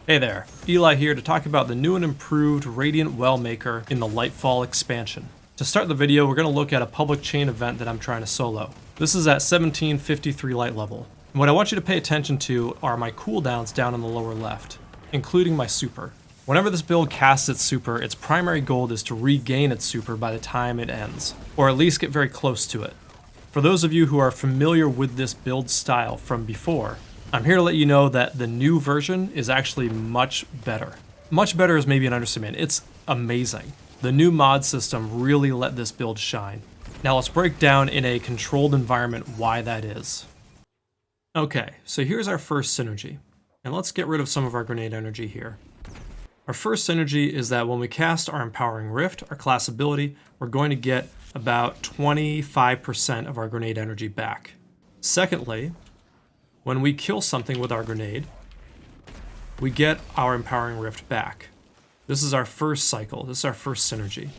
Hey there, Eli here to talk about the new and improved Radiant Wellmaker in the Lightfall expansion. To start the video, we're going to look at a public chain event that I'm trying to solo. This is at 1753 light level. And what I want you to pay attention to are my cooldowns down in the lower left, including my super. Whenever this build casts its super, its primary goal is to regain its super by the time it ends, or at least get very close to it. For those of you who are familiar with this build style from before, I'm here to let you know that the new version is actually much better. Much better is maybe an understatement. It's amazing. The new mod system really let this build shine. Now let's break down in a controlled environment why that is. Okay, so here's our first synergy. And let's get rid of some of our grenade energy here. Our first synergy is that when we cast our Empowering Rift, our class ability, we're going to get about 25% of our grenade energy back. Secondly, when we kill something with our grenade, we get our Empowering Rift back. This is our first cycle. This is our first synergy.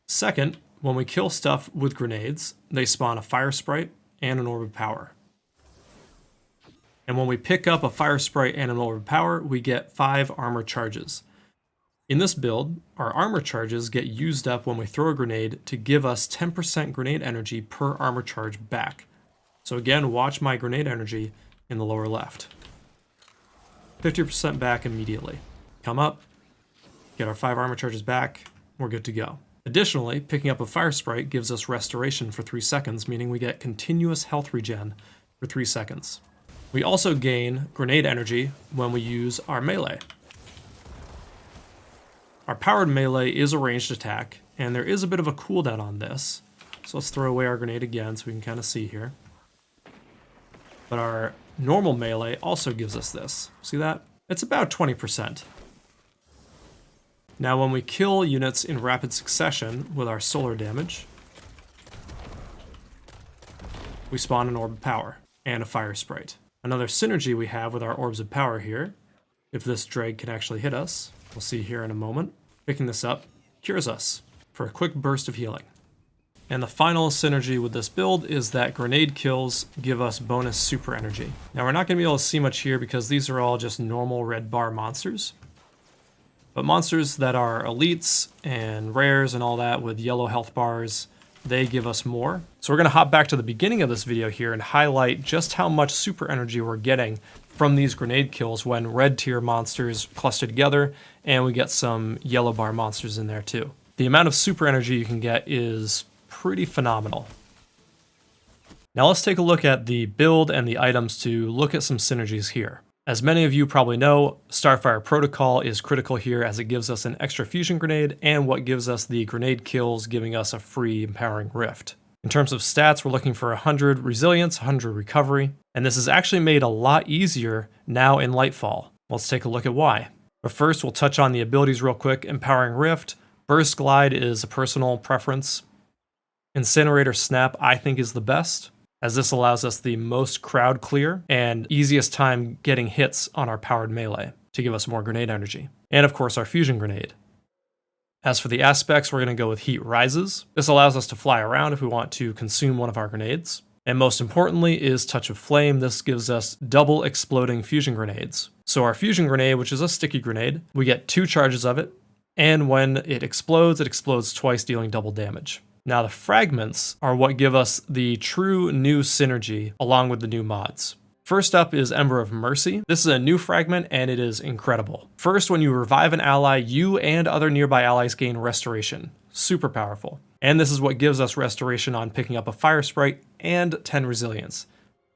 Second, when we kill stuff with grenades, they spawn a fire sprite and an orb of power. And when we pick up a fire sprite and an orb of power, we get 5 armor charges. In this build, our armor charges get used up when we throw a grenade to give us 10% grenade energy per armor charge back. So again, watch my grenade energy in the lower left. 50% back immediately. Come up, get our 5 armor charges back, we're good to go. Additionally, picking up a fire sprite gives us restoration for 3 seconds, meaning we get continuous health regen for 3 seconds. We also gain grenade energy when we use our melee. Our powered melee is a ranged attack, and there is a bit of a cooldown on this. So let's throw away our grenade again so we can kind of see here. But our normal melee also gives us this. See that? It's about 20%. Now when we kill units in rapid succession with our solar damage, we spawn an orb of power and a fire sprite. Another synergy we have with our orbs of power here, if this drag can actually hit us, we'll see here in a moment, picking this up cures us for a quick burst of healing. And the final synergy with this build is that grenade kills give us bonus super energy. Now we're not going to be able to see much here because these are all just normal red bar monsters. But monsters that are elites and rares and all that with yellow health bars, they give us more. So we're going to hop back to the beginning of this video here and highlight just how much super energy we're getting from these grenade kills when red tier monsters cluster together and we get some yellow bar monsters in there too. The amount of super energy you can get is pretty phenomenal. Now let's take a look at the build and the items to look at some synergies here. As many of you probably know, Starfire Protocol is critical here as it gives us an extra fusion grenade and what gives us the grenade kills, giving us a free Empowering Rift. In terms of stats, we're looking for 100 resilience, 100 recovery, and this is actually made a lot easier now in Lightfall. Let's take a look at why. But first, we'll touch on the abilities real quick. Empowering Rift, Burst Glide is a personal preference. Incinerator Snap, I think, is the best, as this allows us the most crowd clear and easiest time getting hits on our powered melee to give us more grenade energy. And of course our fusion grenade. As for the aspects, we're going to go with Heat Rises. This allows us to fly around if we want to consume one of our grenades. And most importantly is Touch of Flame. This gives us double exploding fusion grenades. So our fusion grenade, which is a sticky grenade, we get 2 charges of it, and when it explodes twice, dealing double damage. Now the fragments are what give us the true new synergy along with the new mods. First up is Ember of Mercy. This is a new fragment and it is incredible. First, when you revive an ally, you and other nearby allies gain restoration. Super powerful. And this is what gives us restoration on picking up a fire sprite and 10 resilience.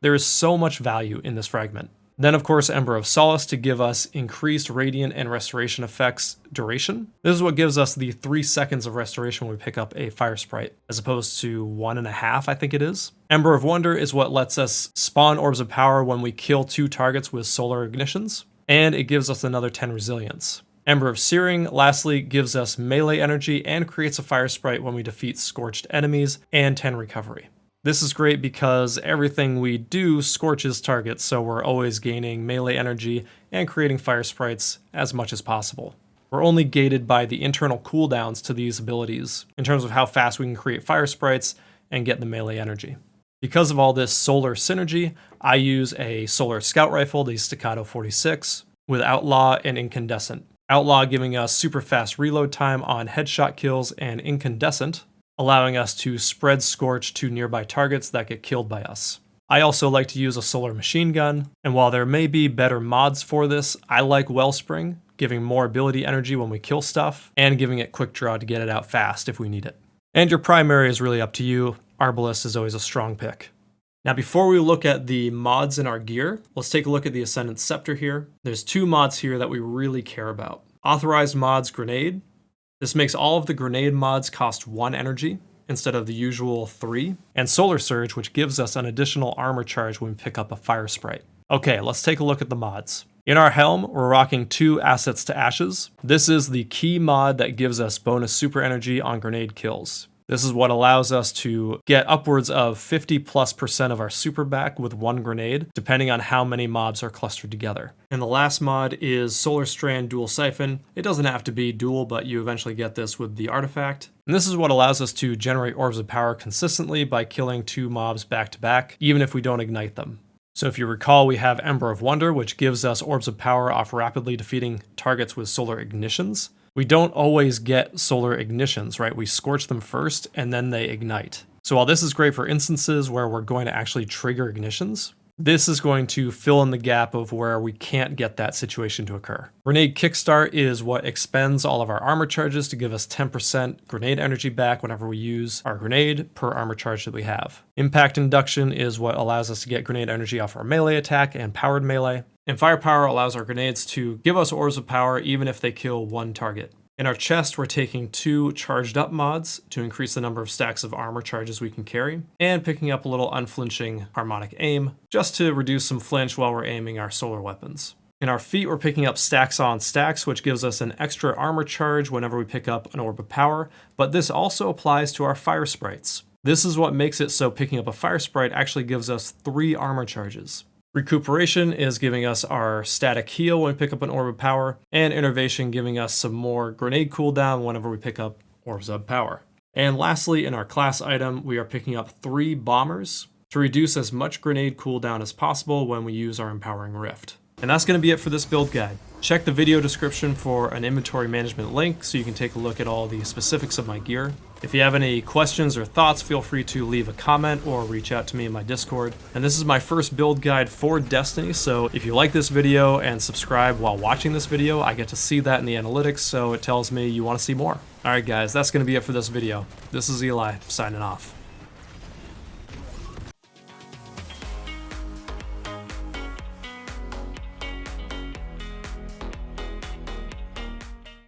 There is so much value in this fragment. Then of course Ember of Solace to give us increased radiant and restoration effects duration. This is what gives us the 3 seconds of restoration when we pick up a fire sprite, as opposed to 1.5 I think it is. Ember of Wonder is what lets us spawn orbs of power when we kill 2 targets with solar ignitions, and it gives us another 10 resilience. Ember of Searing lastly gives us melee energy and creates a fire sprite when we defeat scorched enemies, and 10 recovery. This is great because everything we do scorches targets, so we're always gaining melee energy and creating fire sprites as much as possible. We're only gated by the internal cooldowns to these abilities in terms of how fast we can create fire sprites and get the melee energy. Because of all this solar synergy, I use a solar scout rifle, the Staccato 46. with Outlaw and Incandescent. Outlaw giving us super fast reload time on headshot kills, and Incandescent allowing us to spread Scorch to nearby targets that get killed by us. I also like to use a solar machine gun, and while there may be better mods for this, I like Wellspring, giving more ability energy when we kill stuff, and giving it quick draw to get it out fast if we need it. And your primary is really up to you. Arbalest is always a strong pick. Now before we look at the mods in our gear, let's take a look at the Ascendant Scepter here. There's two mods here that we really care about. Authorized mods Grenade. This makes all of the grenade mods cost 1 energy instead of the usual 3. And Solar Surge, which gives us an additional armor charge when we pick up a Fire Sprite. Okay, let's take a look at the mods. In our helm, we're rocking 2 Assets to Ashes. This is the key mod that gives us bonus super energy on grenade kills. This is what allows us to get upwards of 50+% of our super back with 1 grenade, depending on how many mobs are clustered together. And the last mod is Solar Strand Dual Siphon. It doesn't have to be dual, but you eventually get this with the artifact. And this is what allows us to generate Orbs of Power consistently by killing 2 mobs back to back, even if we don't ignite them. So if you recall, we have Ember of Wonder, which gives us Orbs of Power off rapidly defeating targets with solar ignitions. We don't always get solar ignitions, right? We scorch them first and then they ignite. So while this is great for instances where we're going to actually trigger ignitions, this is going to fill in the gap of where we can't get that situation to occur. Grenade Kickstart is what expends all of our armor charges to give us 10% grenade energy back whenever we use our grenade per armor charge that we have. Impact Induction is what allows us to get grenade energy off our melee attack and powered melee. And Firepower allows our grenades to give us Orbs of Power even if they kill 1 target. In our chest, we're taking 2 charged up mods to increase the number of stacks of armor charges we can carry, and picking up a little unflinching harmonic aim, just to reduce some flinch while we're aiming our solar weapons. In our feet, we're picking up stacks on stacks, which gives us an extra armor charge whenever we pick up an Orb of Power, but this also applies to our fire sprites. This is what makes it so picking up a fire sprite actually gives us 3 armor charges. Recuperation is giving us our static heal when we pick up an Orb of Power, and Innervation giving us some more grenade cooldown whenever we pick up Orbs of Power. And lastly, in our class item, we are picking up 3 Bombers to reduce as much grenade cooldown as possible when we use our Empowering Rift. And that's going to be it for this build guide. Check the video description for an inventory management link so you can take a look at all the specifics of my gear. If you have any questions or thoughts, feel free to leave a comment or reach out to me in my Discord. And this is my first build guide for Destiny, so if you like this video and subscribe while watching this video, I get to see that in the analytics, so it tells me you want to see more. Alright guys, that's going to be it for this video. This is Eli, signing off.